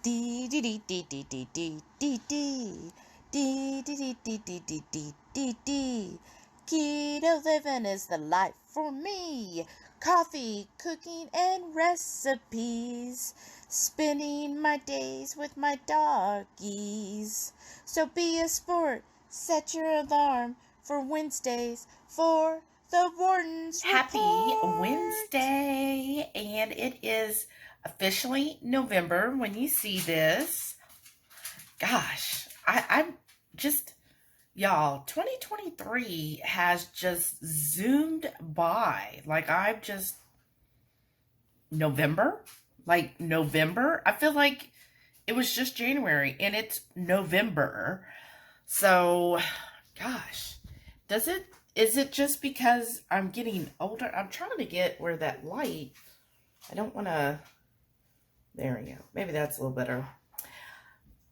Dee dee dee dee dee dee dee dee dee. Dee dee dee dee dee dee dee dee dee. Keto living is the life for me. Coffee, cooking, and recipes. Spending my days with my doggies. So be a sport. Set your alarm for Wednesdays for the Warden's Happy Report. Wednesday, and it is officially November when you see this. Gosh, I'm just, y'all, 2023 has just zoomed by. November? I feel like it was just January and it's November. So, gosh, is it just because I'm getting older? I'm trying to get where that light, I don't want to, there we go. Maybe that's a little better.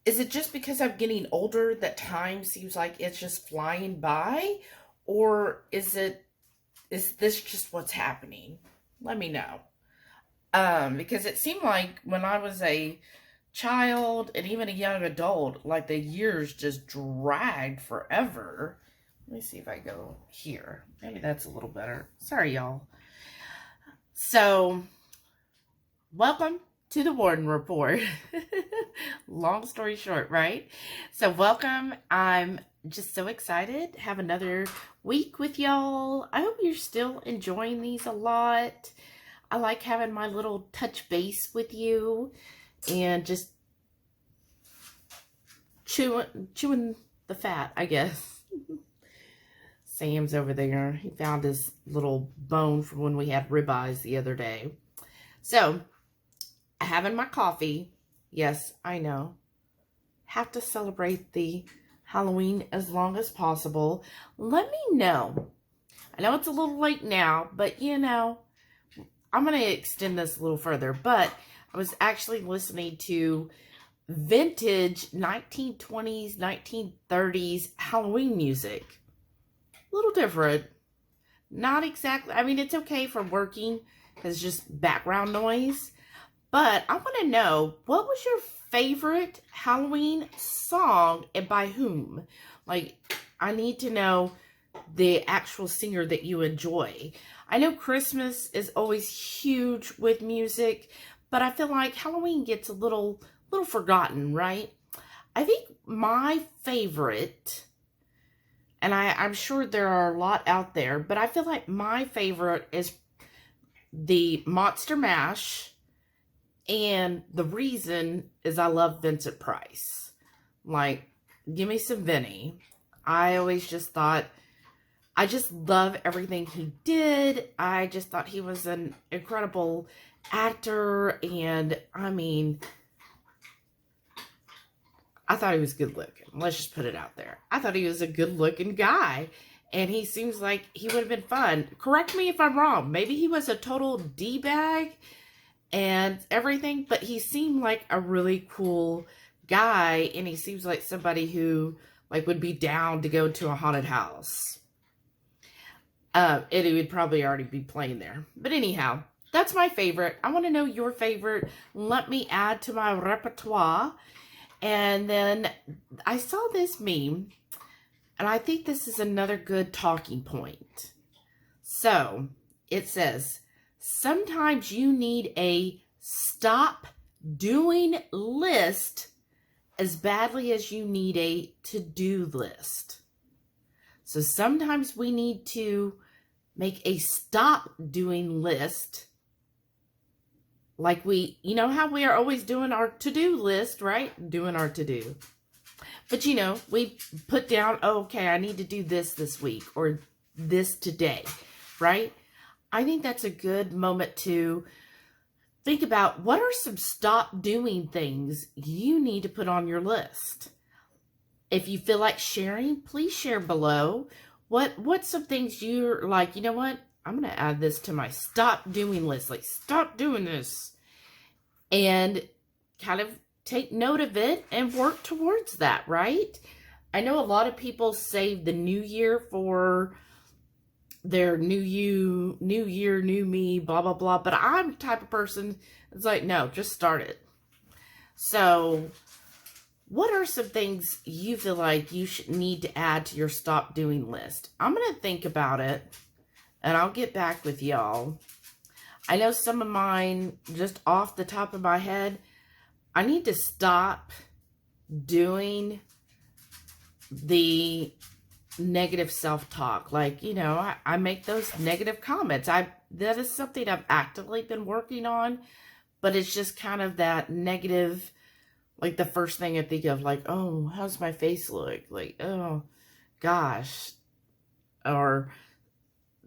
Is it just because I'm getting older that time seems like it's just flying by? Or is this just what's happening? Let me know. Because it seemed like when I was a child and even a young adult, like the years just dragged forever. Let me see if I go here. Maybe that's a little better. Sorry, y'all. So, welcome to the Warden Report. Long story short, right? So, welcome. I'm just so excited to have another week with y'all. I hope you're still enjoying these a lot. I like having my little touch base with you and just chewing the fat, I guess. Sam's over there. He found his little bone from when we had ribeyes the other day. So, having my coffee. Yes, I know. Have to celebrate the Halloween as long as possible. Let me know. I know it's a little late now, but you know, I'm going to extend this a little further. But I was actually listening to vintage 1920s, 1930s Halloween music. A little different. Not exactly. I mean, it's okay for working because it's just background noise. But I want to know, what was your favorite Halloween song and by whom? Like, I need to know the actual singer that you enjoy. I know Christmas is always huge with music, but I feel like Halloween gets a little forgotten, right? I think my favorite, and I'm sure there are a lot out there, but I feel like my favorite is the Monster Mash, and the reason is I love Vincent Price. Like, give me some Vinny. I always just thought, I just love everything he did. I just thought he was an incredible actor, and I mean, I thought he was good looking. Let's just put it out there. I thought he was a good looking guy. And he seems like he would have been fun. Correct me if I'm wrong. Maybe he was a total D-bag and everything. But he seemed like a really cool guy. And he seems like somebody who like would be down to go to a haunted house. And he would probably already be playing there. But anyhow, that's my favorite. I want to know your favorite. Let me add to my repertoire. And then I saw this meme, and I think this is another good talking point. So, it says, sometimes you need a stop doing list as badly as you need a to-do list. So, sometimes we need to make a stop doing list. Like you know how we are always doing our to-do list, right? Doing our to-do. But, you know, we put down, oh, okay, I need to do this week or this today, right? I think that's a good moment to think about what are some stop doing things you need to put on your list. If you feel like sharing, please share below. What's some things you're like, you know what? I'm going to add this to my stop doing list. Like, stop doing this. And kind of take note of it and work towards that, right? I know a lot of people save the new year for their new year, new me, blah, blah, blah. But I'm the type of person that's like, no, just start it. So, what are some things you feel like you should need to add to your stop doing list? I'm going to think about it, and I'll get back with y'all. I know some of mine, just off the top of my head, I need to stop doing the negative self-talk. Like, you know, I make those negative comments. That is something I've actively been working on, but it's just kind of that negative, like the first thing I think of, like, oh, how's my face look? Like, oh, gosh. Or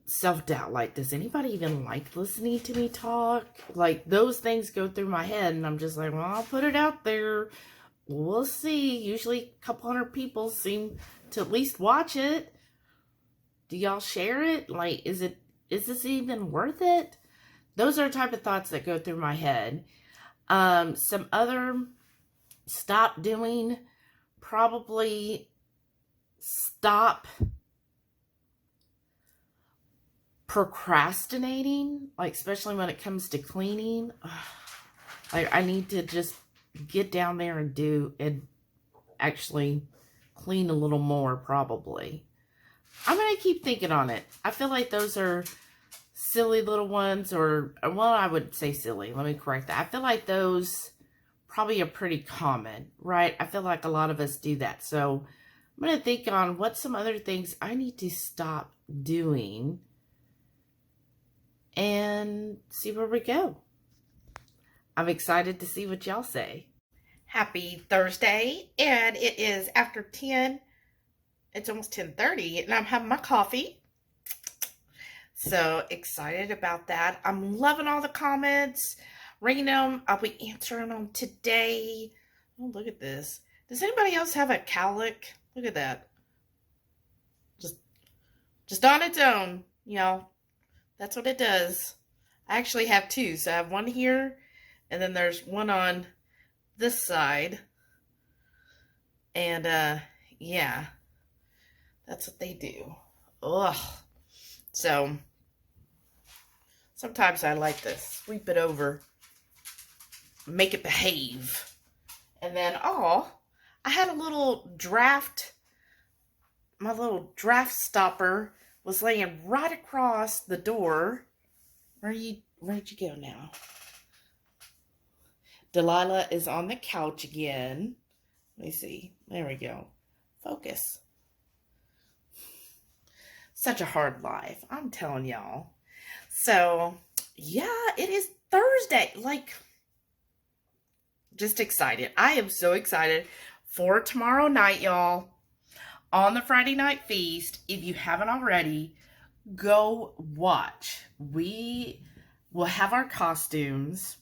self-doubt, like, does anybody even like listening to me talk? Like, those things go through my head, and I'm just like, well, I'll put it out there. We'll see. Usually a couple hundred people seem to at least watch it. Do y'all share it? Like, is this even worth it? Those are the type of thoughts that go through my head. Some other stop doing, probably stop procrastinating, like, especially when it comes to cleaning. Like, I need to just get down there and actually clean a little more, probably. I'm going to keep thinking on it. I feel like those are silly little ones, or, well, I would say silly. Let me correct that. I feel like those probably are pretty common, right? I feel like a lot of us do that. So I'm going to think on what some other things I need to stop doing and see where we go. I'm excited to see what y'all say. Happy Thursday, and it is after 10. It's almost 10:30, and I'm having my coffee. So excited about that. I'm loving all the comments. Reading them. I'll be answering them today. Oh, look at this. Does anybody else have a cowlick? Look at that. Just on its own, you know. That's what it does. I actually have two. So I have one here, and then there's one on this side. And, yeah. That's what they do. Ugh. So, sometimes I like to sweep it over, make it behave. And then, I had a little draft. My little draft stopper was laying right across the door. Where'd you go now? Delilah is on the couch again. Let me see. There we go. Focus. Such a hard life, I'm telling y'all. So, yeah, it is Thursday. Like, just excited. I am so excited for tomorrow night, y'all. On the Friday Night Feast, if you haven't already, go watch. We will have our costumes,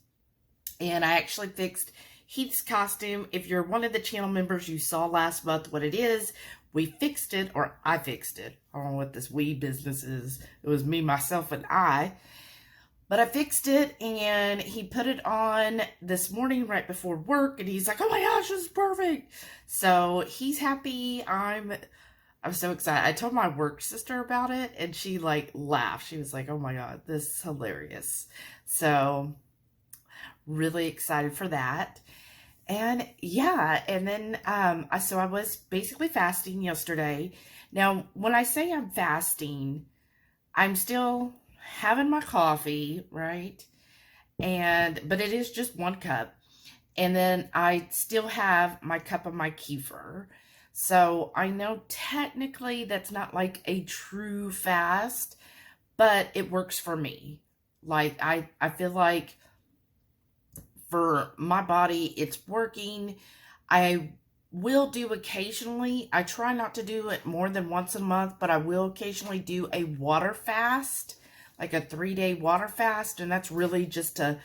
and I actually fixed Heath's costume. If you're one of the channel members, you saw last month what it is. We fixed it, or I fixed it. I don't know what this we business is. It was me, myself, and I. But I fixed it, and he put it on this morning right before work, and he's like, oh my gosh, this is perfect. So he's happy. I'm so excited. I told my work sister about it, and she like laughed. She was like, oh my God, this is hilarious. So really excited for that. And yeah, and then so I was basically fasting yesterday. Now, when I say I'm fasting, I'm still having my coffee, right? But it is just 1 cup. And then I still have my cup of my kefir. So I know technically that's not like a true fast, but it works for me. Like, I feel like for my body, it's working. I will do occasionally. I try not to do it more than once a month, but I will occasionally do a water fast, like a 3-day water fast. And that's really just to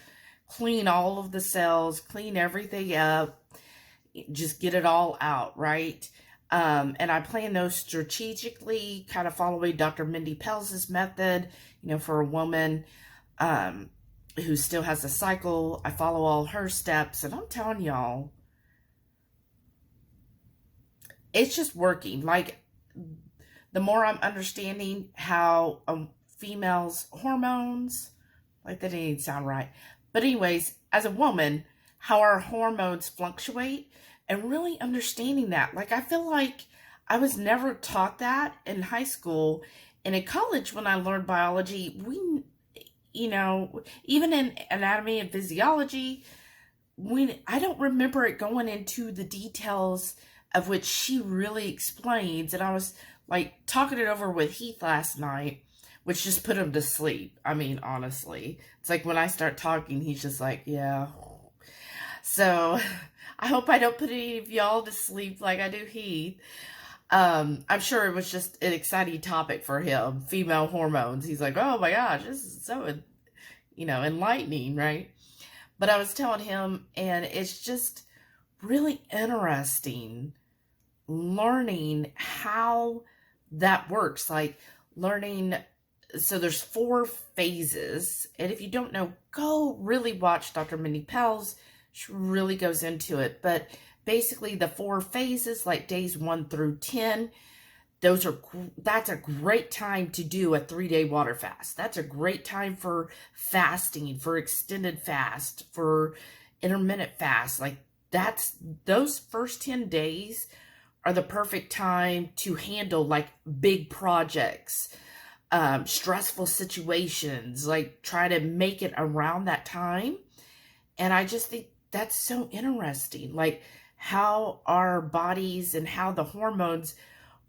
clean all of the cells, clean everything up, just get it all out, right? And I plan those strategically, kind of following Dr. Mindy Pelz's method, you know, for a woman who still has a cycle. I follow all her steps, and I'm telling y'all, it's just working. Like, the more I'm understanding how a female's hormones, like, that didn't even sound right. But anyways, as a woman, how our hormones fluctuate and really understanding that. Like, I feel like I was never taught that in high school. And in college, when I learned biology, we, even in anatomy and physiology, I don't remember it going into the details of which she really explains. And I was like talking it over with Heath last night, which just put him to sleep. I mean, honestly, it's like when I start talking, he's just like, yeah. So I hope I don't put any of y'all to sleep like I do Heath. I'm sure it was just an exciting topic for him, female hormones. He's like, oh my gosh, this is so, enlightening, right? But I was telling him, and it's just really interesting learning how that works. Like learning, so there's 4 phases. And if you don't know, go really watch Dr. Mindy Pell's. She really goes into it. But basically the 4 phases, like days 1 through 10, that's a great time to do a 3-day water fast. That's a great time for fasting, for extended fast, for intermittent fast. Like those first 10 days are the perfect time to handle like big projects, stressful situations, like try to make it around that time. And I just think that's so interesting, like how our bodies and how the hormones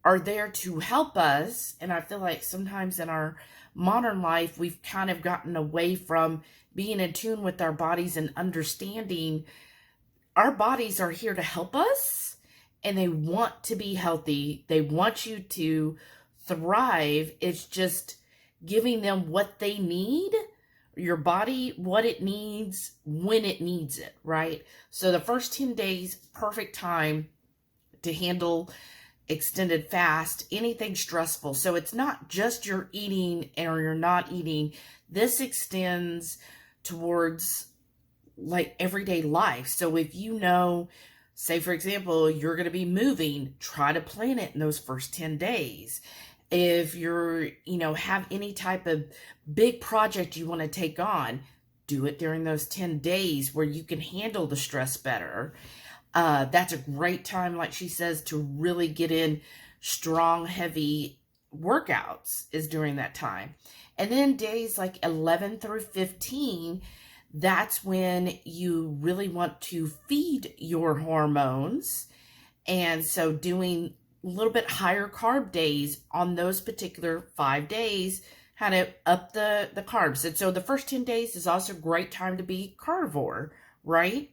are there to help us. And I feel like sometimes in our modern life, we've kind of gotten away from being in tune with our bodies and understanding our bodies are here to help us, and they want to be healthy. They want you to thrive. It's just giving them what they need, your body, what it needs, when it needs it, right? So the first 10 days, perfect time to handle extended fast, anything stressful. So it's not just you're eating or you're not eating. This extends towards like everyday life. So if say for example, you're going to be moving, try to plan it in those first 10 days. If you're, have any type of big project you want to take on, do it during those 10 days where you can handle the stress better. That's a great time, like she says, to really get in strong, heavy workouts is during that time. And then days like 11 through 15, that's when you really want to feed your hormones. And so doing a little bit higher carb days on those particular 5 days, how to up the carbs. And so the first 10 days is also a great time to be carnivore, right?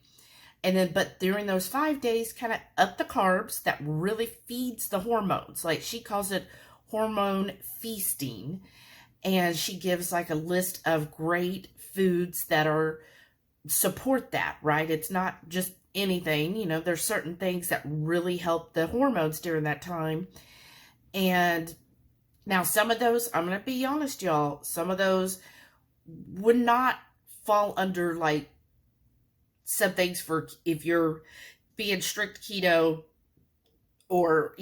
And then, but during those 5 days, kind of up the carbs that really feeds the hormones. Like she calls it hormone feasting. And she gives like a list of great foods that support that, right? It's not just anything, there's certain things that really help the hormones during that time. And now some of those, I'm going to be honest, y'all, some of those would not fall under like some things for if you're being strict keto or,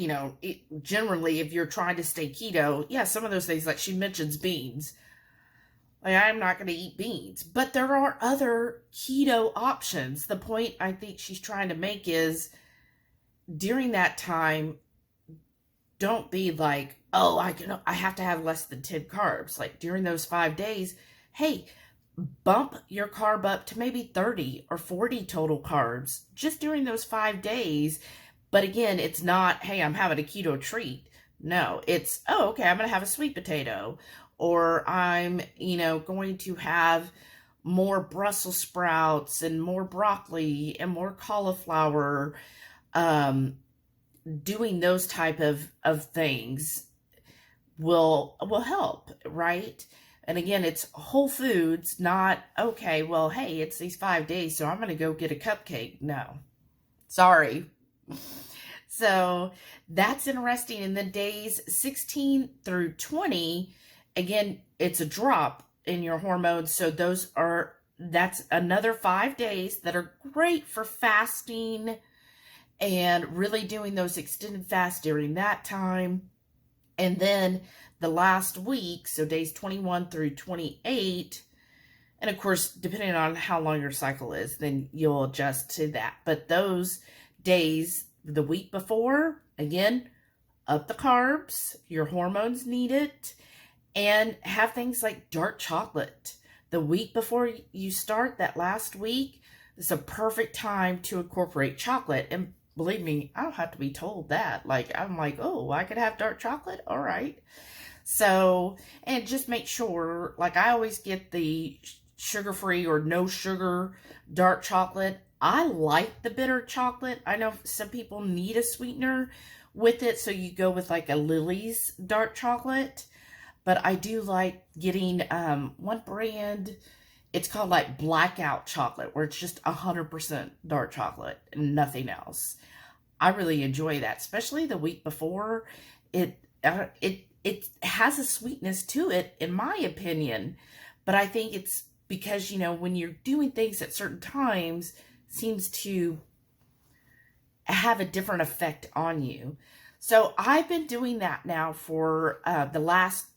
generally if you're trying to stay keto. Yeah, some of those things, like she mentions beans. Like, I'm not going to eat beans. But there are other keto options. The point I think she's trying to make is during that time, don't be like, oh, I have to have less than 10 carbs. Like during those 5 days, hey, bump your carb up to maybe 30 or 40 total carbs just during those 5 days. But again, it's not, hey, I'm having a keto treat. No, it's, oh, okay, I'm going to have a sweet potato. Or I'm, going to have more Brussels sprouts and more broccoli and more cauliflower. Doing those type of things will help, right? And again, it's whole foods, not, okay, well, hey, it's these 5 days, so I'm going to go get a cupcake. No, sorry. So that's interesting. And then days 16 through 20, again, it's a drop in your hormones. So that's another 5 days that are great for fasting and really doing those extended fasts during that time. And then the last week, so days 21 through 28, And of course, depending on how long your cycle is, then you'll adjust to that. But those days, the week before, again, up the carbs, your hormones need it, and have things like dark chocolate. The week before you start, that last week, it's a perfect time to incorporate chocolate. And believe me, I don't have to be told that. Like, I'm like, oh, I could have dark chocolate? All right. So, and just make sure, like I always get the sugar-free or no sugar dark chocolate. I like the bitter chocolate. I know some people need a sweetener with it, so you go with like a Lily's dark chocolate. But I do like getting one brand, it's called like Blackout Chocolate, where it's just 100% dark chocolate and nothing else. I really enjoy that, especially the week before. It has a sweetness to it, in my opinion, but I think it's because, you know, when you're doing things at certain times, seems to have a different effect on you. So I've been doing that now for the last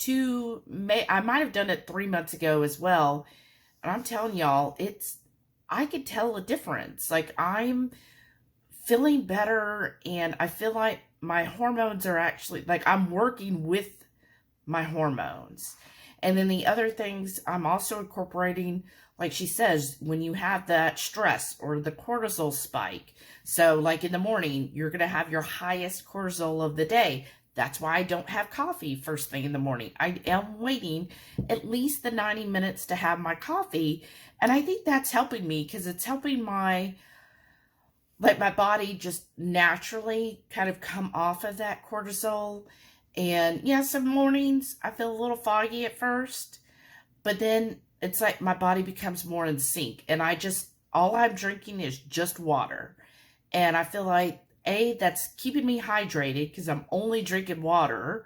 I might have done it 3 months ago as well. And I'm telling y'all, I could tell a difference. Like, I'm feeling better, and I feel like my hormones are actually, like, I'm working with my hormones. And then the other things I'm also incorporating, like she says, when you have that stress or the cortisol spike. So like in the morning, you're going to have your highest cortisol of the day. That's why I don't have coffee first thing in the morning. I am waiting at least the 90 minutes to have my coffee. And I think that's helping me, because it's helping my body just naturally kind of come off of that cortisol. And yeah, some mornings I feel a little foggy at first, but then it's like my body becomes more in sync, and all I'm drinking is just water. And I feel like, that's keeping me hydrated, because I'm only drinking water,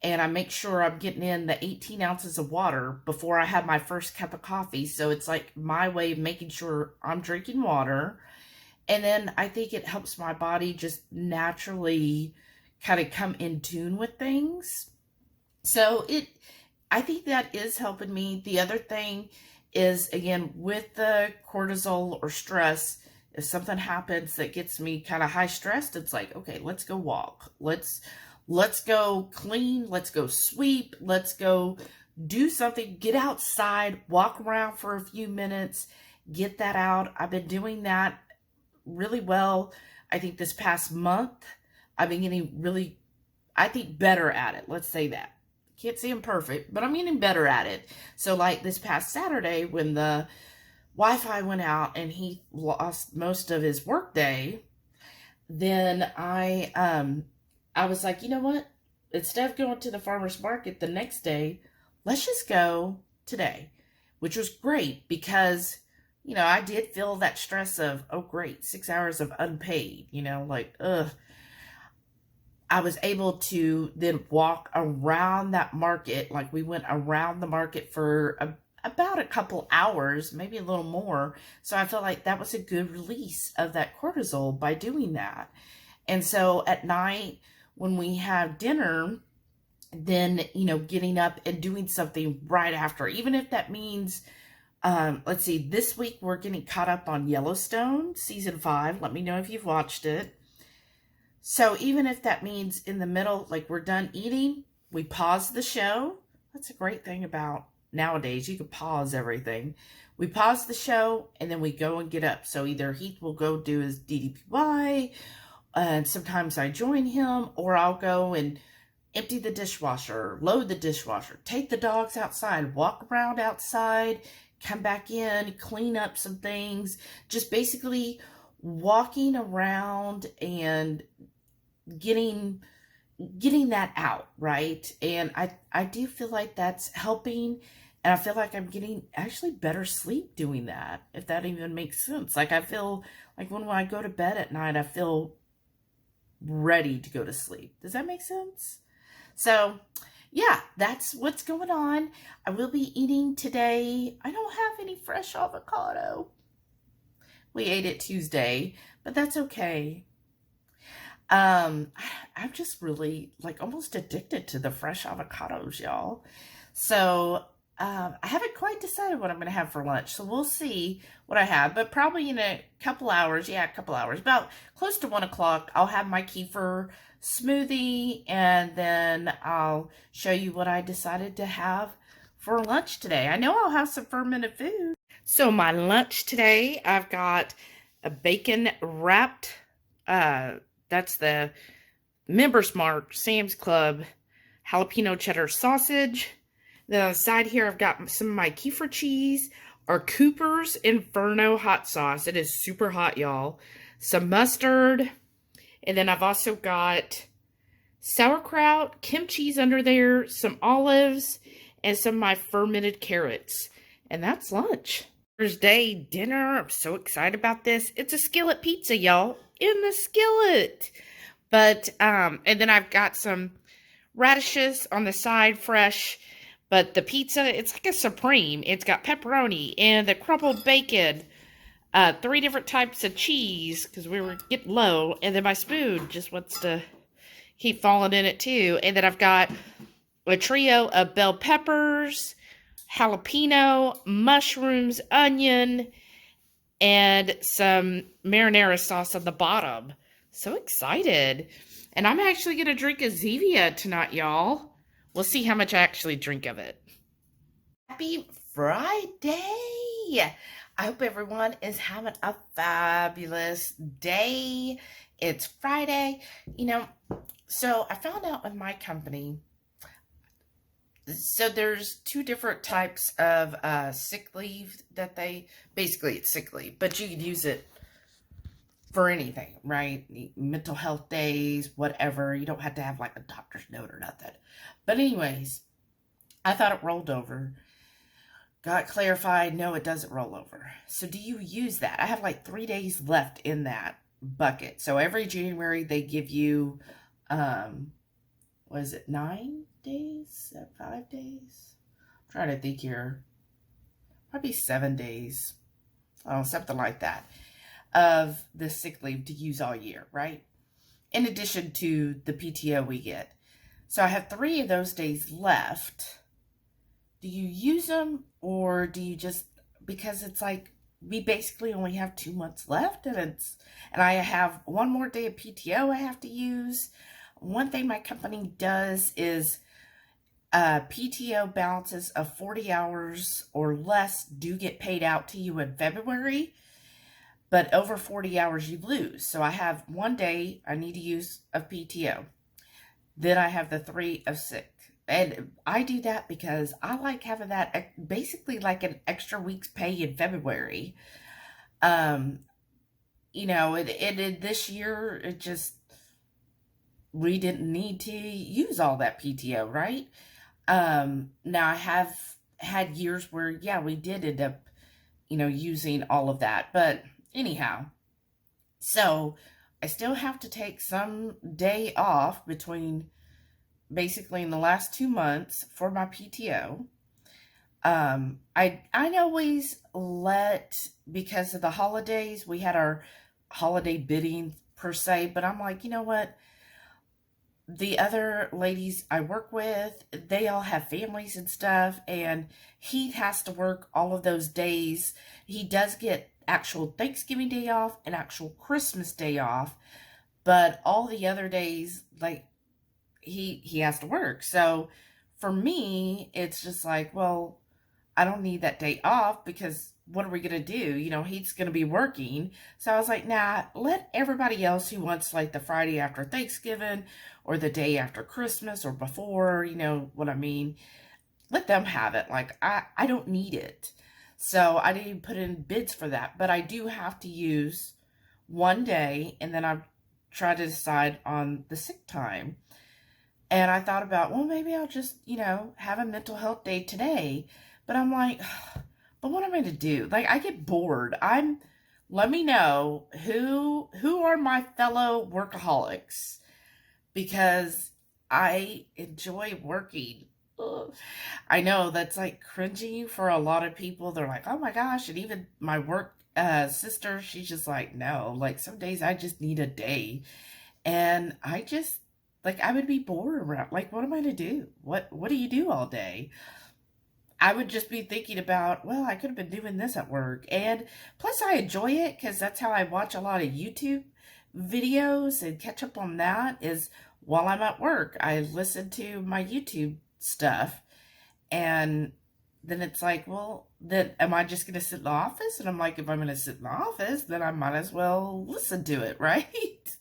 and I make sure I'm getting in the 18 ounces of water before I have my first cup of coffee. So it's like my way of making sure I'm drinking water. And then I think it helps my body just naturally kind of come in tune with things. So I think that is helping me. The other thing is, again, with the cortisol or stress, if something happens that gets me kind of high stressed, it's like, okay, let's go walk. Let's go clean. Let's go sweep. Let's go do something. Get outside, walk around for a few minutes, get that out. I've been doing that really well. I think this past month, I've been getting really, I think, better at it. Let's say that. Can't say I'm perfect, but I'm getting better at it. So like this past Saturday, when the Wi-Fi went out and he lost most of his work day, then I was like, you know what? Instead of going to the farmer's market the next day, let's just go today, which was great because, you know, I did feel that stress of, oh great, 6 hours of unpaid, you know, like, ugh. I was able to then walk around that market. Like, we went around the market for about a couple hours, maybe a little more. So I felt like that was a good release of that cortisol by doing that. And so at night when we have dinner, then, you know, getting up and doing something right after, even if that means, let's see, this week we're getting caught up on Yellowstone season 5. Let me know if you've watched it. So even if that means in the middle, like we're done eating, we pause the show. That's a great thing about nowadays. You can pause everything. We pause the show and then we go and get up. So either Heath will go do his DDPY, and sometimes I join him, or I'll go and empty the dishwasher, load the dishwasher, take the dogs outside, walk around outside, come back in, clean up some things, just basically walking around and getting that out, right? And I do feel like that's helping, and I feel like I'm getting actually better sleep doing that, if that even makes sense. Like, I feel like when I go to bed at night, I feel ready to go to sleep. Does that make sense? So yeah, that's what's going on. I will be eating today. I don't have any fresh avocado. We ate it Tuesday, but that's okay. I'm just really like almost addicted to the fresh avocados, y'all. So I haven't quite decided what I'm going to have for lunch, so we'll see what I have, but probably in a couple hours, yeah, a couple hours, about close to 1 o'clock, I'll have my kefir smoothie, and then I'll show you what I decided to have for lunch today. I know I'll have some fermented food. So my lunch today, I've got a bacon wrapped, that's the Members Mark Sam's Club jalapeno cheddar sausage. Then on the side here, I've got some of my kefir cheese, our Cooper's Inferno hot sauce. It is super hot, y'all. Some mustard. And then I've also got sauerkraut, kimchi's under there, some olives, and some of my fermented carrots. And that's lunch. Thursday dinner. I'm so excited about this. It's a skillet pizza, y'all. In the skillet. But, and then I've got some radishes on the side, fresh. But the pizza, it's like a supreme. It's got pepperoni and the crumbled bacon, 3 different types of cheese, because we were getting low. And then my spoon just wants to keep falling in it too. And then I've got a trio of bell peppers, jalapeno, mushrooms, onion, and some marinara sauce on the bottom. So excited. And I'm actually going to drink a Zevia tonight, y'all. We'll see how much I actually drink of it. Happy Friday! I hope everyone is having a fabulous day. It's Friday. You know, so I found out in my company, so there's 2 different types of sick leave that basically it's sick leave, but you could use it for anything, right? Mental health days, whatever. You don't have to have like a doctor's note or nothing. But anyways, I thought it rolled over. Got clarified. No, it doesn't roll over. So do you use that? I have like 3 days left in that bucket. So every January they give you, what is it, 9 days? 5 days? I'm trying to think here. Probably 7 days. Oh, something like that. Of the sick leave to use all year, right? In addition to the PTO we get. So I have 3 of those days left. Do you use them, or do you just, because it's like we basically only have 2 months left, and I have 1 more day of PTO I have to use. One thing my company does is PTO balances of 40 hours or less do get paid out to you in February. But over 40 hours, you lose. So I have 1 day I need to use of PTO. Then I have the 3 of sick. And I do that because I like having that basically like an extra week's pay in February. You know, this year, we didn't need to use all that PTO, right? Now I have had years where, yeah, we did end up, using all of that. But anyhow, so I still have to take some day off between basically in the last 2 months for my PTO. I always because of the holidays, we had our holiday bidding per se, but I'm like, you know what? The other ladies I work with, they all have families and stuff, and he has to work all of those days. He does get actual Thanksgiving Day off and actual Christmas Day off, but all the other days, like, he has to work. So for me, it's just like, well, I don't need that day off because what are we going to do? He's going to be working. So I was like, nah, let everybody else who wants like the Friday after Thanksgiving or the day after Christmas or before, you know what I mean? Let them have it. Like, I don't need it. So I didn't put in bids for that, but I do have to use 1 day, and then I try to decide on the sick time. And I thought about, well, maybe I'll just, have a mental health day today. But I'm like, but what am I going to do? Like, I get bored. Let me know who are my fellow workaholics, because I enjoy working. Ugh. I know that's like cringy for a lot of people. They're like, oh my gosh. And even my work sister, she's just like, no, like some days I just need a day. And I just, like, I would be bored around. Like, what am I to do? What do you do all day? I would just be thinking about, well, I could have been doing this at work. And plus I enjoy it because that's how I watch a lot of YouTube videos and catch up on that is while I'm at work. I listen to my YouTube stuff and then it's like, well, then am I just going to sit in the office? And I'm like, if I'm going to sit in the office, then I might as well listen to it, right?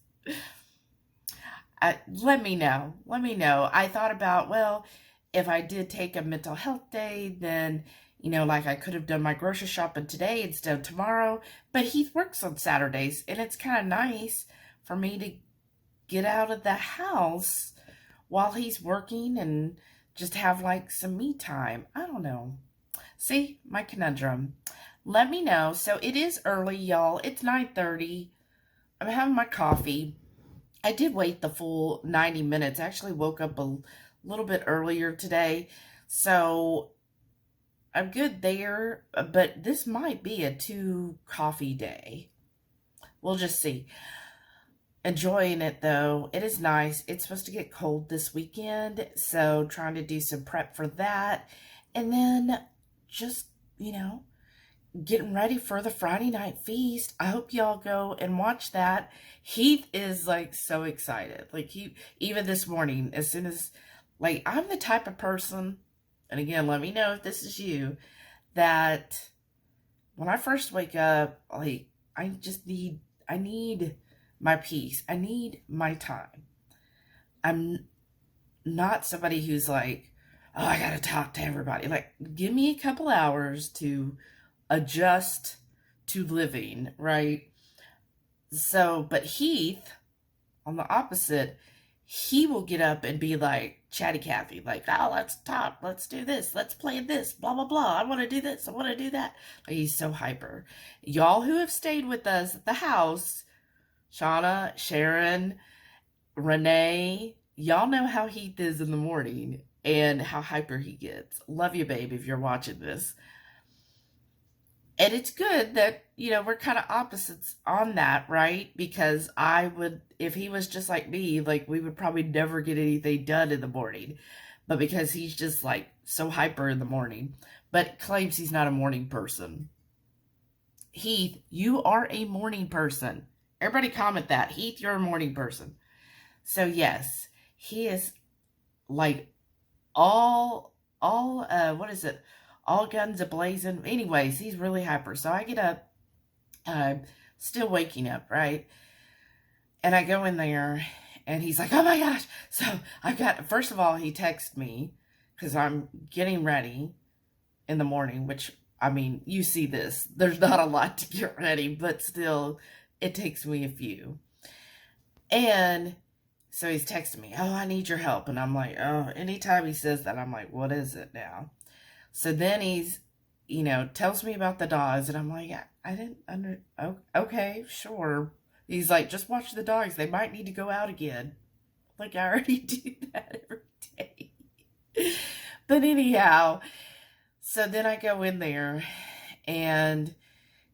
Let me know. Let me know. I thought about, well, if I did take a mental health day, then, you know, like I could have done my grocery shopping today instead of tomorrow. But Heath works on Saturdays, and it's kind of nice for me to get out of the house while he's working and just have like some me time. I don't know. See, my conundrum. Let me know. So it is early, y'all. It's 9:30. I'm having my coffee. I did wait the full 90 minutes. I actually woke up a little bit earlier today. So I'm good there. But this might be a 2 coffee day. We'll just see. Enjoying it though. It is nice. It's supposed to get cold this weekend. So trying to do some prep for that. And then just, you know, getting ready for the Friday night feast. I hope y'all go and watch that. Heath is like so excited. Like even this morning, as soon as, like, I'm the type of person, and again, let me know if this is you, that when I first wake up, like, I need my peace. I need my time. I'm not somebody who's like, oh, I gotta talk to everybody. Like, give me a couple hours to adjust to living, right? So, but Heath, on the opposite, he will get up and be like chatty Cathy, like, oh, let's talk, let's do this, let's play this, blah, blah, blah. I want to do this, I want to do that. Like, he's so hyper. Y'all who have stayed with us at the house, Shauna, Sharon, Renee, y'all know how Heath is in the morning and how hyper he gets. Love you, babe, if you're watching this. And it's good that, you know, we're kind of opposites on that, right? Because I would, if he was just like me, like, we would probably never get anything done in the morning. But because he's just like so hyper in the morning, but claims he's not a morning person. Heath, you are a morning person. Everybody comment that. Heath, you're a morning person. So yes, he is like all what is it? All guns a-blazing. Anyways, he's really hyper. So I get up, still waking up, right? And I go in there, and he's like, oh my gosh. So first of all, he texts me, because I'm getting ready in the morning, which, I mean, you see this. There's not a lot to get ready, but still, it takes me a few. And so he's texting me, oh, I need your help. And I'm like, oh, anytime he says that, I'm like, what is it now? So then he's, you know, tells me about the dogs, and I'm like, I didn't okay, sure. He's like, just watch the dogs. They might need to go out again. Like, I already do that every day. But anyhow, so then I go in there, and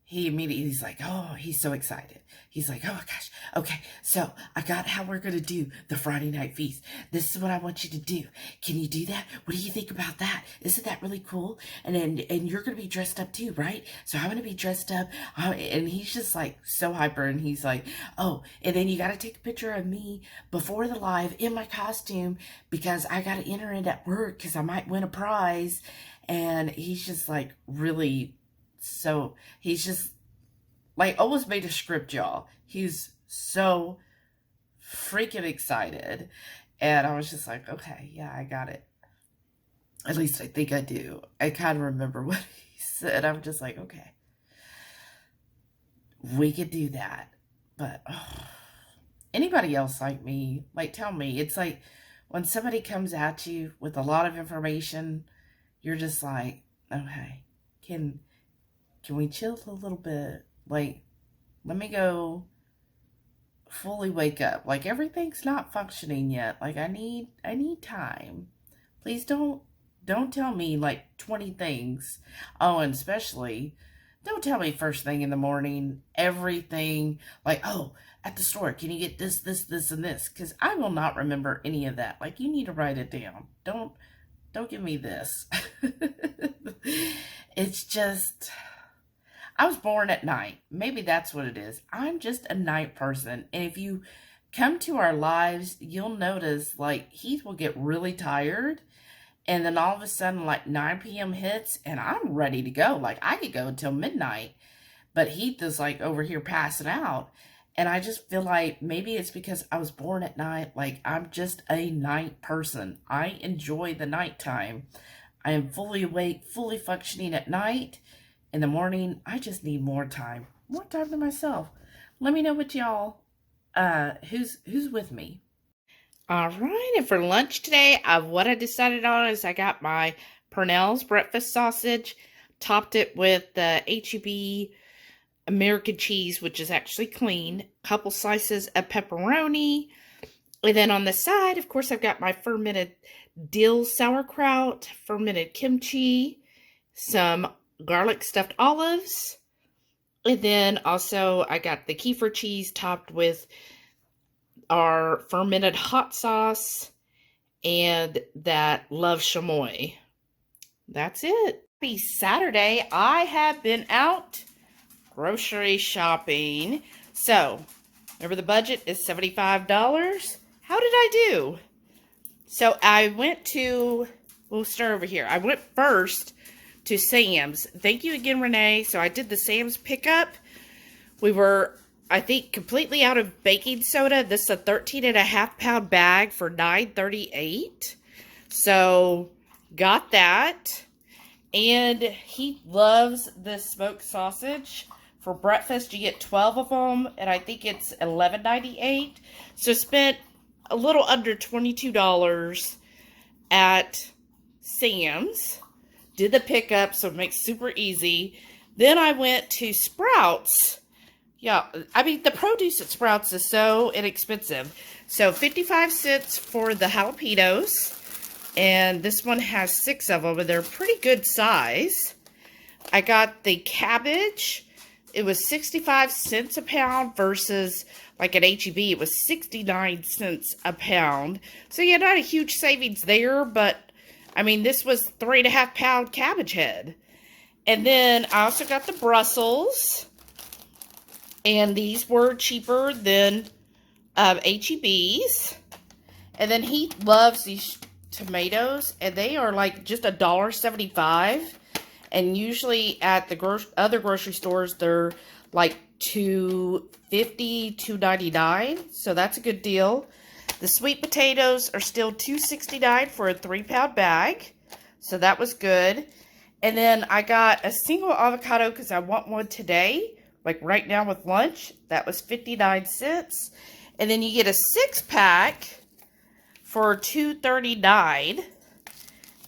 he's like, oh, he's so excited. He's like, oh my gosh. Okay, so I got how we're going to do the Friday night feast. This is what I want you to do. Can you do that? What do you think about that? Isn't that really cool? And you're going to be dressed up too, right? So I'm going to be dressed up. And he's just like so hyper. And he's like, oh, and then you got to take a picture of me before the live in my costume, because I got to enter it at work because I might win a prize. And he's just like really, so he's just like almost made a script, y'all. He's so freaking excited. And I was just like, okay, yeah, I got it. At least I think I do. I kind of remember what he said. I'm just like, okay, we could do that. But anybody else like me, like, tell me. It's like when somebody comes at you with a lot of information, you're just like, okay, can we chill a little bit? Like, let me go fully wake up. Like, everything's not functioning yet. Like, I need time. Please don't tell me like 20 things. Oh, and especially don't tell me first thing in the morning everything, like, oh, at the store, can you get this, and this? Because I will not remember any of that. Like, you need to write it down. Don't give me this. It's just, I was born at night. Maybe that's what it is. I'm just a night person. And if you come to our lives, you'll notice, like, Heath will get really tired. And then all of a sudden, like, 9 p.m. hits, and I'm ready to go. Like, I could go until midnight. But Heath is, like, over here passing out. And I just feel like maybe it's because I was born at night. Like, I'm just a night person. I enjoy the nighttime. I am fully awake, fully functioning at night. In the morning, I just need more time. More time to myself. Let me know what y'all, who's with me. All right, and for lunch today, what I decided on is I got my Purnell's breakfast sausage, topped it with the HEB American cheese, which is actually clean, a couple slices of pepperoni, and then on the side, of course, I've got my fermented dill sauerkraut, fermented kimchi, some garlic stuffed olives, and then also I got the kefir cheese topped with our fermented hot sauce and that love chamoy. That's it. Happy Saturday. I have been out grocery shopping. So, remember the budget is $75. How did I do? So, I went to, we'll start over here. I went first to Sam's. Thank you again, Renee. So, I did the Sam's pickup. We were, I think, completely out of baking soda. This is a 13.5 pound bag for $9.38. So, got that. And he loves this smoked sausage. For breakfast, you get 12 of them, and I think it's $11.98. So, spent a little under $22 at Sam's. Did the pickup, so it makes it super easy. Then I went to Sprouts. Yeah, I mean, the produce at Sprouts is so inexpensive. So, 55 cents for the jalapenos. And this one has 6 of them, and they're pretty good size. I got the cabbage. It was 65 cents a pound versus, like at HEB, it was 69 cents a pound. So, yeah, not a huge savings there, but, I mean, this was 3.5 pound cabbage head. And then I also got the Brussels. And these were cheaper than HEB's. And then he loves these tomatoes, and they are like just $1.75. And usually at the other grocery stores, they're like $2.50, $2.99. So that's a good deal. The sweet potatoes are still $2.69 for a 3 pound bag. So that was good. And then I got a single avocado because I want one today, like right now with lunch. That was 59 cents. And then you get a 6-pack for $2.39.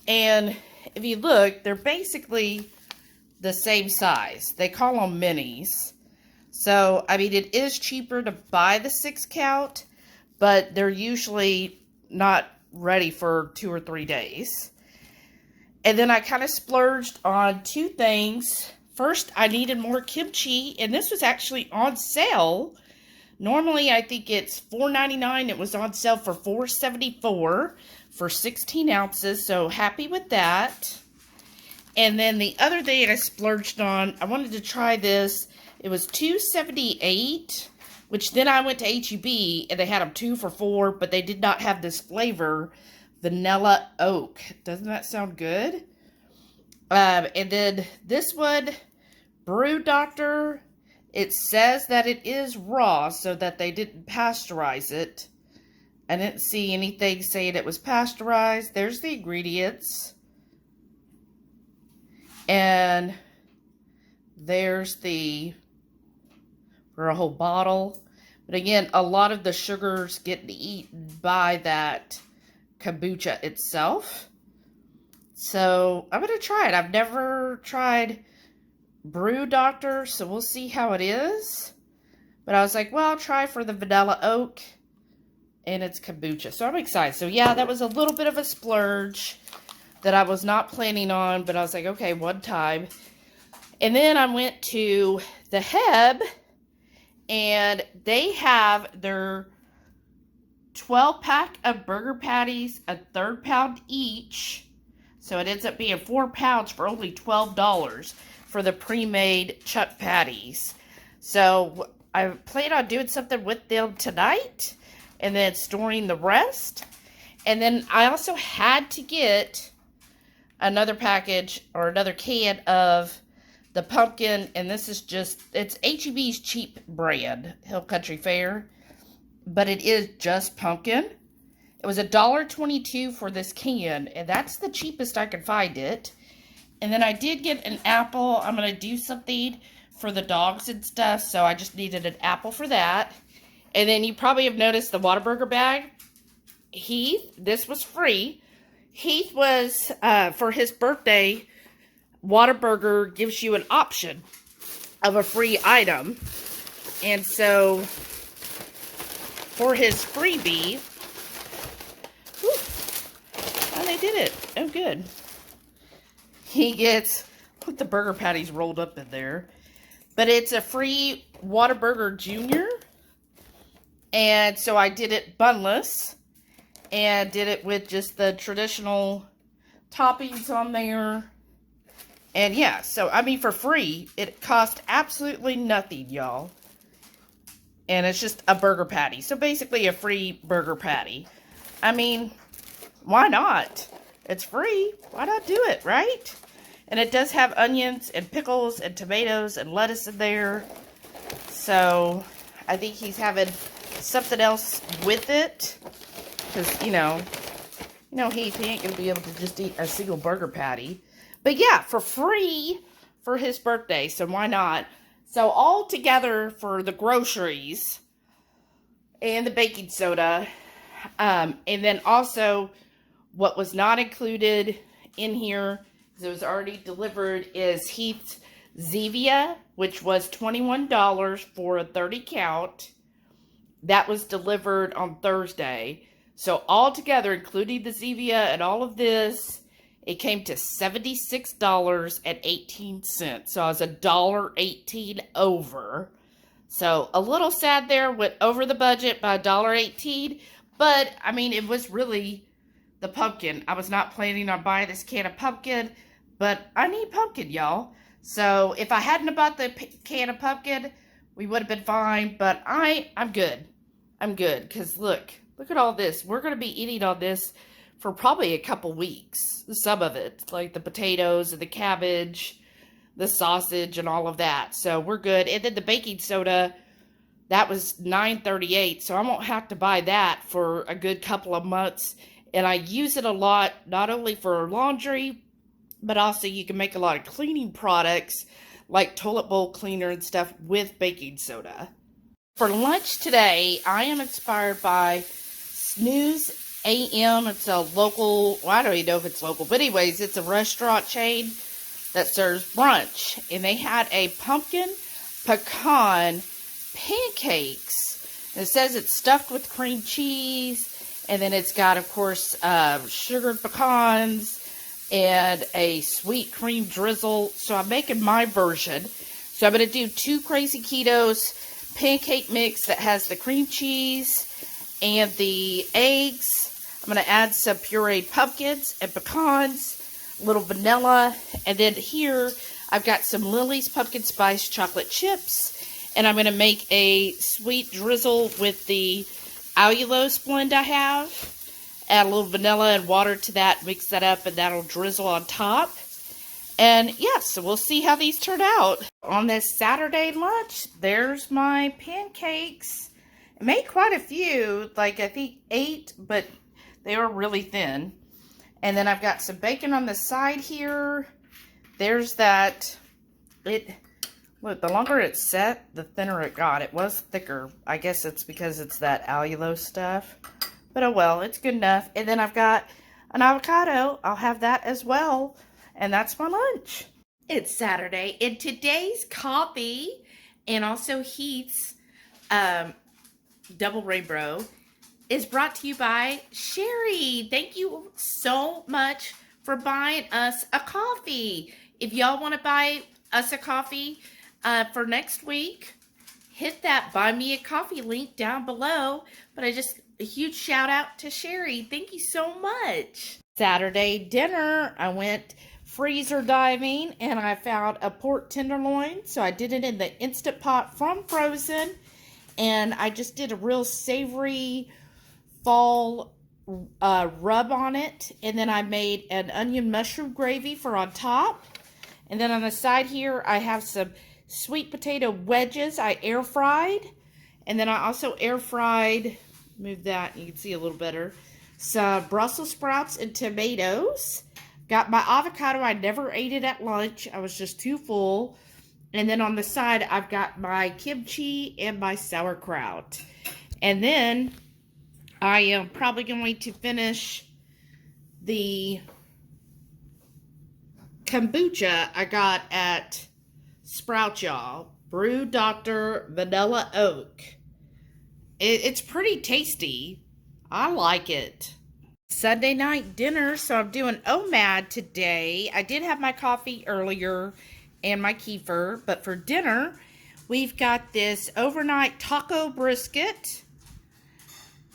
And if you look, they're basically the same size. They call them minis. So, I mean, it is cheaper to buy the 6 count, but they're usually not ready for 2 or 3 days. And then I kind of splurged on 2 things. First, I needed more kimchi, and this was actually on sale. Normally, I think it's $4.99. It was on sale for $4.74 for 16 ounces, so happy with that. And then the other thing I splurged on, I wanted to try this. It was $2.78, which then I went to HEB, and they had them 2 for $4, but they did not have this flavor, vanilla oak. Doesn't that sound good? And then this one, Brew Doctor, it says that it is raw, so that they didn't pasteurize it. I didn't see anything saying it was pasteurized. There's the ingredients. And there's for a whole bottle. But again, a lot of the sugar's getting eaten by that kombucha itself. So, I'm going to try it. I've never tried Brew Doctor, so we'll see how it is. But I was like, well, I'll try for the vanilla oak. And it's kombucha. So, I'm excited. So, yeah, that was a little bit of a splurge that I was not planning on. But I was like, okay, one time. And then I went to the HEB. And they have their 12-pack of burger patties, a 1/3 pound each, So it ends up being 4 pounds for only $12 for the pre-made chuck patties. So I plan on doing something with them tonight and then storing the rest. And then I also had to get another package or another can of the pumpkin. And this is just, it's HEB's cheap brand, Hill Country Fare. But it is just pumpkin. It was $1.22 for this can, and that's the cheapest I could find it. And then I did get an apple. I'm going to do something for the dogs and stuff, so I just needed an apple for that. And then you probably have noticed the Whataburger bag. Heath, this was free. Heath was, for his birthday, Whataburger gives you an option of a free item. And so, for his freebie, oh, they did it. Oh, good. He gets, put the burger patties rolled up in there. But it's a free Whataburger Junior. And so I did it bunless. And did it with just the traditional toppings on there. And yeah, so I mean for free. It cost absolutely nothing, y'all. And it's just a burger patty. So basically a free burger patty. I mean, why not? It's free. Why not do it, right? And it does have onions and pickles and tomatoes and lettuce in there. So I think he's having something else with it. Because, you know, he ain't going to be able to just eat a single burger patty. But yeah, for free for his birthday. So why not? So all together for the groceries and the baking soda. And then also what was not included in here, because it was already delivered, is Heath's Zevia, which was $21 for a 30 count. That was delivered on Thursday. So all together, including the Zevia and all of this, it came to $76.18. So I was $1.18 over. So a little sad there, went over the budget by $1.18. But, I mean, it was really the pumpkin. I was not planning on buying this can of pumpkin, but I need pumpkin, y'all. So if I hadn't bought the can of pumpkin, we would have been fine. But I'm good. I'm good. Because look at all this. We're going to be eating on this for probably a couple weeks. Some of it, like the potatoes and the cabbage, the sausage and all of that. So we're good. And then the baking soda, that was $9.38. So I won't have to buy that for a good couple of months. And I use it a lot, not only for laundry, but also you can make a lot of cleaning products like toilet bowl cleaner and stuff with baking soda. For lunch today, I am inspired by Snooze AM. It's a local, well, I don't even know if it's local, but anyways, it's a restaurant chain that serves brunch. And they had a pumpkin pecan pancakes. And it says it's stuffed with cream cheese. And then it's got, of course, sugared pecans and a sweet cream drizzle. So I'm making my version. So I'm going to do 2 Crazy Ketos pancake mix that has the cream cheese and the eggs. I'm going to add some pureed pumpkins and pecans, a little vanilla. And then here I've got some Lily's pumpkin spice chocolate chips. And I'm going to make a sweet drizzle with the allulose blend I have. Add a little vanilla and water to that, mix that up, and that'll drizzle on top. And yeah, so we'll see how these turn out. On this Saturday lunch, there's my pancakes. I made quite a few, like I think 8, but they were really thin. And then I've got some bacon on the side here. There's that. Look, the longer it's set, the thinner it got. It was thicker. I guess it's because it's that allulose stuff. But oh well, it's good enough. And then I've got an avocado. I'll have that as well. And that's my lunch. It's Saturday. And today's coffee and also Heath's Double Rainbow is brought to you by Sherry. Thank you so much for buying us a coffee. If y'all want to buy us a coffee for next week, hit that buy me a coffee link down below. But a huge shout out to Sherry. Thank you so much. Saturday dinner, I went freezer diving and I found a pork tenderloin. So I did it in the Instant Pot from frozen. And I just did a real savory fall rub on it. And then I made an onion mushroom gravy for on top. And then on the side here, I have some sweet potato wedges I air fried. And then I also air fried, move that, you can see a little better, some Brussels sprouts and tomatoes. Got my avocado. I never ate it at lunch. I was just too full. And then on the side, I've got my kimchi and my sauerkraut. And then I am probably going to finish the kombucha I got at Sprout, y'all. Brew Dr. Vanilla Oak. It's pretty tasty. I like it. Sunday night dinner, so I'm doing OMAD today. I did have my coffee earlier and my kefir, but for dinner, we've got this overnight taco brisket.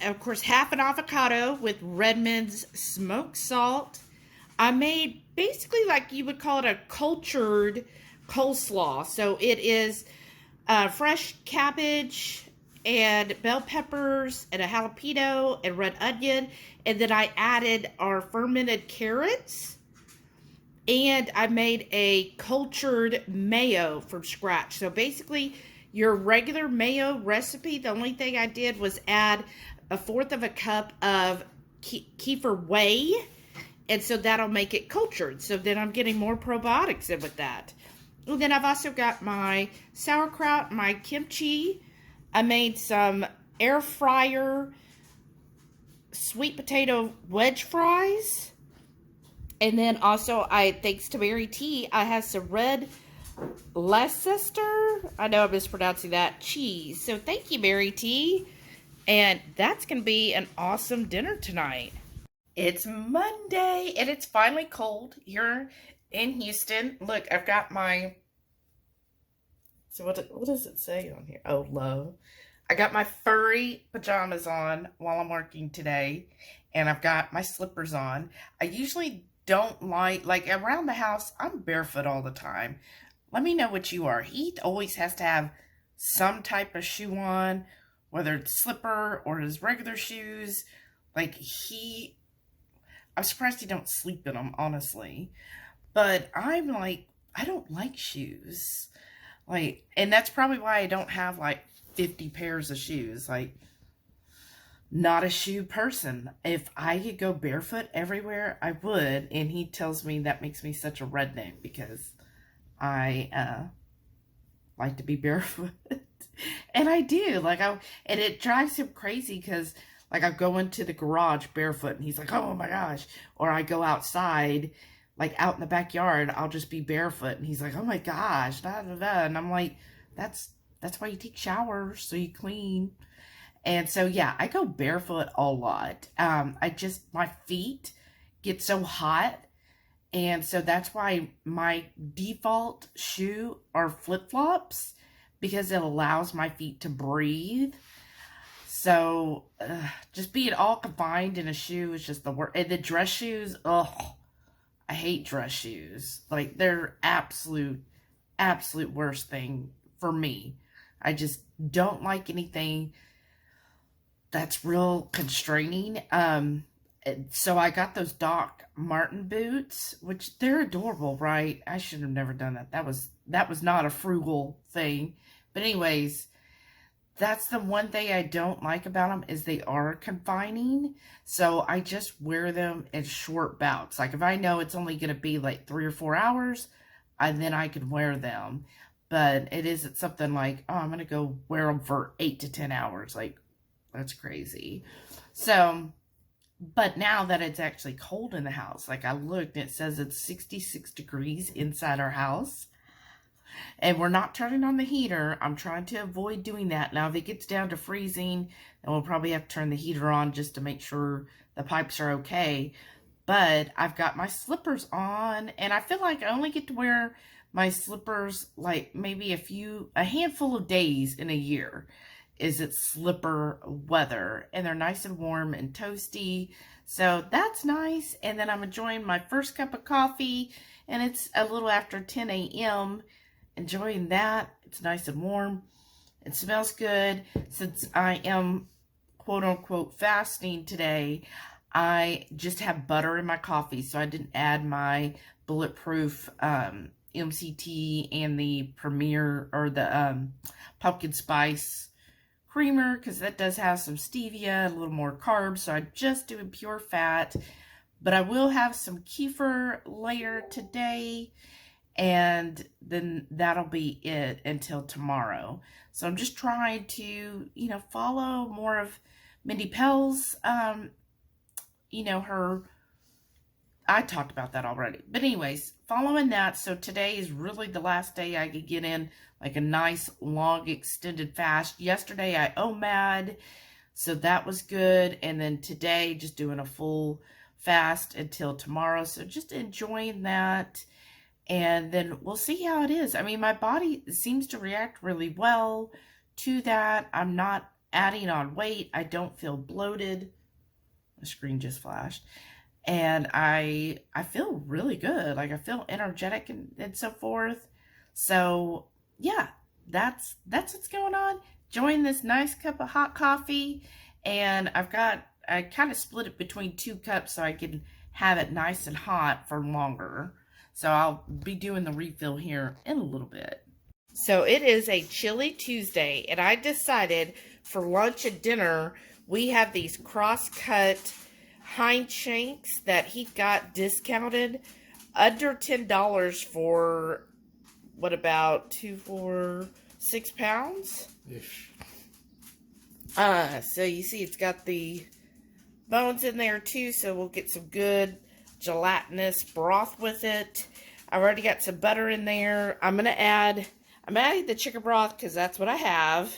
And of course, half an avocado with Redmond's smoked salt. I made basically like you would call it a cultured coleslaw. So it is fresh cabbage and bell peppers and a jalapeno and red onion. And then I added our fermented carrots. And I made a cultured mayo from scratch. So basically, your regular mayo recipe, the only thing I did was add 1/4 of a cup of kefir whey. And so that'll make it cultured. So then I'm getting more probiotics in with that. And then I've also got my sauerkraut, my kimchi. I made some air fryer sweet potato wedge fries. And then also, thanks to Mary T, I have some red Leicester, I know I'm mispronouncing that, cheese. So thank you, Mary T. And that's going to be an awesome dinner tonight. It's Monday, and it's finally cold here in Houston. Look, I've got my, so what does it say on here? Oh, low. I got my furry pajamas on while I'm working today, and I've got my slippers on. I usually don't like around the house, I'm barefoot all the time. Let me know what you are. Heath always has to have some type of shoe on, whether it's slipper or his regular shoes. Like I'm surprised he don't sleep in them, honestly. But I'm like, I don't like shoes. Like, and that's probably why I don't have like 50 pairs of shoes. Like, not a shoe person. If I could go barefoot everywhere, I would. And he tells me that makes me such a redneck because I like to be barefoot. And I do. And it drives him crazy because like I go into the garage barefoot and he's like, oh my gosh. Or I go outside, like out in the backyard, I'll just be barefoot. And he's like, oh my gosh, da da da. And I'm like, that's why you take showers, so you clean. And so, yeah, I go barefoot a lot. My feet get so hot. And so that's why my default shoe are flip-flops, because it allows my feet to breathe. So just being all confined in a shoe is just the worst. And the dress shoes, I hate dress shoes. Like, they're absolute worst thing for me. I just don't like anything that's real constraining. So I got those Doc Martin boots, which they're adorable, right? I should have never done that. That was not a frugal thing. But anyways, that's the one thing I don't like about them is they are confining. So I just wear them in short bouts. Like if I know it's only going to be like 3 or 4 hours, then I can wear them. But it isn't something like, oh, I'm going to go wear them for 8 to 10 hours. Like, that's crazy. So, but now that it's actually cold in the house, like I looked, it says it's 66 degrees inside our house. And we're not turning on the heater. I'm trying to avoid doing that. Now, if it gets down to freezing, then we'll probably have to turn the heater on just to make sure the pipes are okay. But I've got my slippers on, and I feel like I only get to wear my slippers like maybe a handful of days in a year. is it's slipper weather, and they're nice and warm and toasty. So that's nice. And then I'm enjoying my first cup of coffee, and it's a little after 10 a.m. Enjoying that. It's nice and warm. It smells good. Since I am quote unquote fasting today, I just have butter in my coffee, so I didn't add my bulletproof MCT and the Premier or the pumpkin spice creamer, because that does have some stevia, a little more carbs, so I'm just doing pure fat. But I will have some kefir later today, and then that'll be it until tomorrow. So I'm just trying to, you know, follow more of Mindy Pell's, you know, her, I talked about that already. But anyways, following that, so today is really the last day I could get in like a nice, long, extended fast. Yesterday I OMAD, so that was good. And then today, just doing a full fast until tomorrow. So just enjoying that. And then we'll see how it is. I mean, my body seems to react really well to that. I'm not adding on weight. I don't feel bloated. The screen just flashed. And I feel really good. Like, I feel energetic and so forth. So yeah, that's what's going on. Enjoying this nice cup of hot coffee. And I kind of split it between 2 cups so I can have it nice and hot for longer. So I'll be doing the refill here in a little bit. So it is a chilly Tuesday, and I decided for lunch and dinner, we have these cross-cut hind shanks that he got discounted under $10 for, what, about 2, 4, 6 pounds? Ish. So you see it's got the bones in there too, so we'll get some good gelatinous broth with it. I already got some butter in there. I'm adding the chicken broth because that's what I have.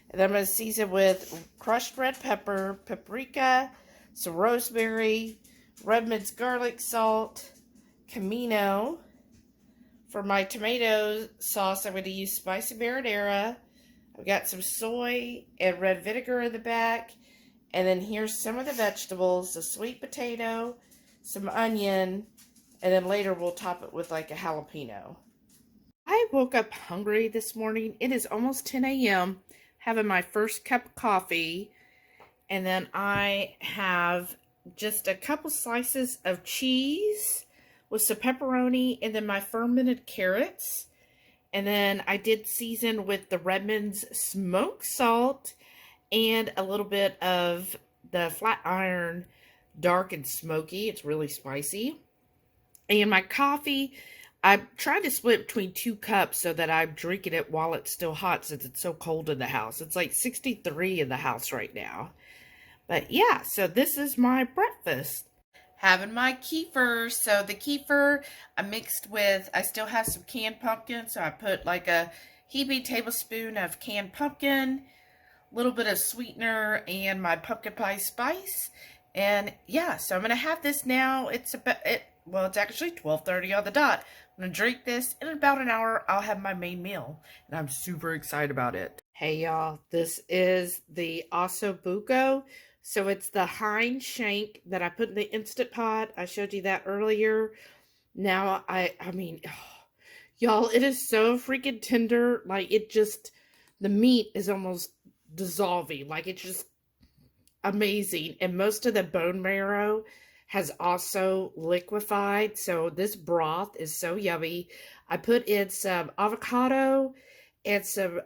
And then I'm going to season with crushed red pepper, paprika, some rosemary, Redmond's garlic salt, comino. For my tomato sauce, I'm going to use spicy marinara. I've got some soy and red vinegar in the back. And then here's some of the vegetables, the sweet potato, some onion, and then later we'll top it with like a jalapeno. I woke up hungry this morning. It is almost 10 a.m. having my first cup of coffee. And then I have just a couple slices of cheese with some pepperoni and then my fermented carrots. And then I did season with the Redmond's smoked salt and a little bit of the flat iron dark and smoky. It's really spicy. And my coffee, I tried to split between 2 cups so that I'm drinking it while it's still hot since it's so cold in the house. It's like 63 in the house right now. But yeah, so this is my breakfast. Having my kefir. So the kefir I mixed with, I still have some canned pumpkin. So I put like a heaping tablespoon of canned pumpkin, a little bit of sweetener, and my pumpkin pie spice. And yeah, so I'm going to have this now. It's actually 12:30 on the dot. I'm going to drink this. In about an hour, I'll have my main meal. And I'm super excited about it. Hey, y'all. This is the ossobuco. So it's the hind shank that I put in the Instant Pot. I showed you that earlier. Now, I mean, y'all, it is so freaking tender. Like, the meat is almost dissolving. Like, it's just amazing. And most of the bone marrow has also liquefied. So this broth is so yummy. I put in some avocado and some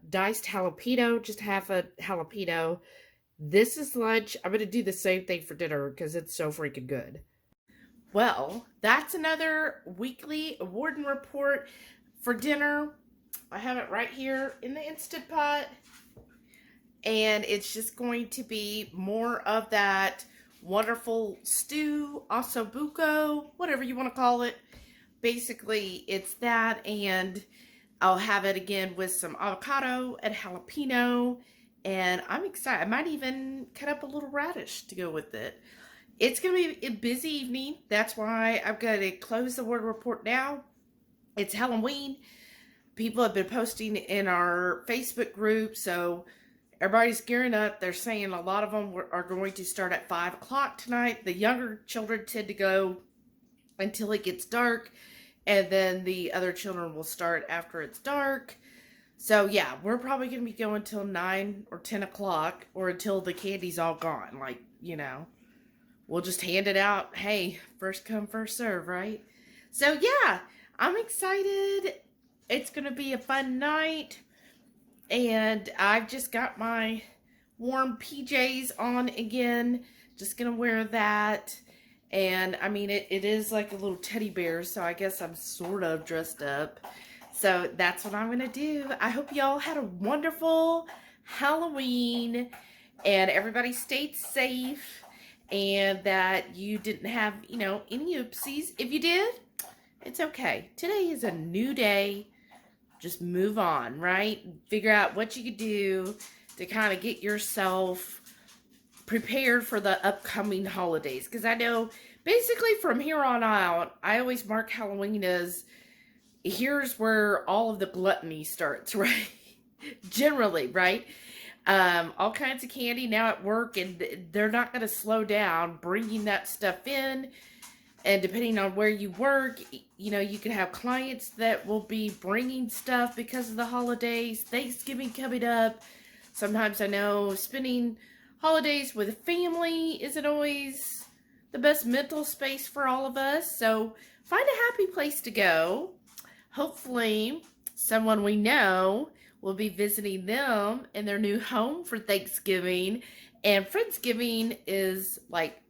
diced jalapeno, just half a jalapeno. This is lunch. I'm going to do the same thing for dinner because it's so freaking good. Well, that's another weekly Warden report for dinner. I have it right here in the Instant Pot. And it's just going to be more of that wonderful stew, ossobuco, whatever you want to call it. Basically, it's that, and I'll have it again with some avocado and jalapeno, and I'm excited. I might even cut up a little radish to go with it. It's going to be a busy evening. That's why I've got to close the word report now. It's Halloween. People have been posting in our Facebook group, so everybody's gearing up. They're saying a lot of them are going to start at 5 o'clock tonight. The younger children tend to go until it gets dark, and then the other children will start after it's dark. So yeah, we're probably going to be going till 9 or 10 o'clock, or until the candy's all gone. Like, you know, we'll just hand it out. Hey, first come, first serve, right? So yeah, I'm excited. It's going to be a fun night. And I've just got my warm PJs on again. Just going to wear that. And I mean, it is like a little teddy bear, so I guess I'm sort of dressed up. So that's what I'm going to do. I hope y'all had a wonderful Halloween and everybody stayed safe and that you didn't have, you know, any oopsies. If you did, it's okay. Today is a new day. Just move on, right? Figure out what you could do to kind of get yourself prepared for the upcoming holidays. Because I know basically from here on out, I always mark Halloween as here's where all of the gluttony starts, right? Generally, right? All kinds of candy now at work, and they're not going to slow down bringing that stuff in. And depending on where you work, you know, you can have clients that will be bringing stuff because of the holidays, Thanksgiving coming up. Sometimes I know spending holidays with family isn't always the best mental space for all of us. So find a happy place to go. Hopefully someone we know will be visiting them in their new home for Thanksgiving. And Friendsgiving is like,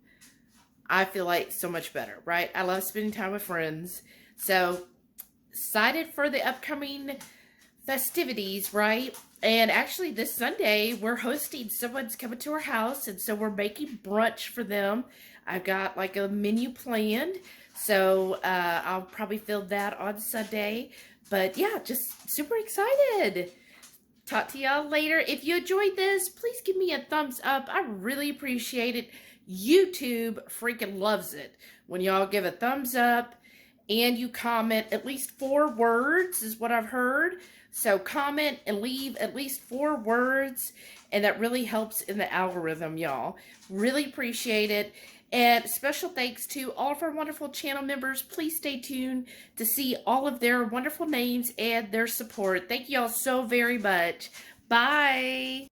I feel like so much better, right? I love spending time with friends. So excited for the upcoming festivities, right? And actually this Sunday, we're hosting, someone's coming to our house, and so we're making brunch for them. I've got like a menu planned, so I'll probably film that on Sunday. But yeah, just super excited. Talk to y'all later. If you enjoyed this, please give me a thumbs up. I really appreciate it. YouTube freaking loves it when y'all give a thumbs up and you comment at least 4 words is what I've heard. So comment and leave at least 4 words, and that really helps in the algorithm, y'all. Really appreciate it. And special thanks to all of our wonderful channel members. Please stay tuned to see all of their wonderful names and their support. Thank y'all so very much. Bye.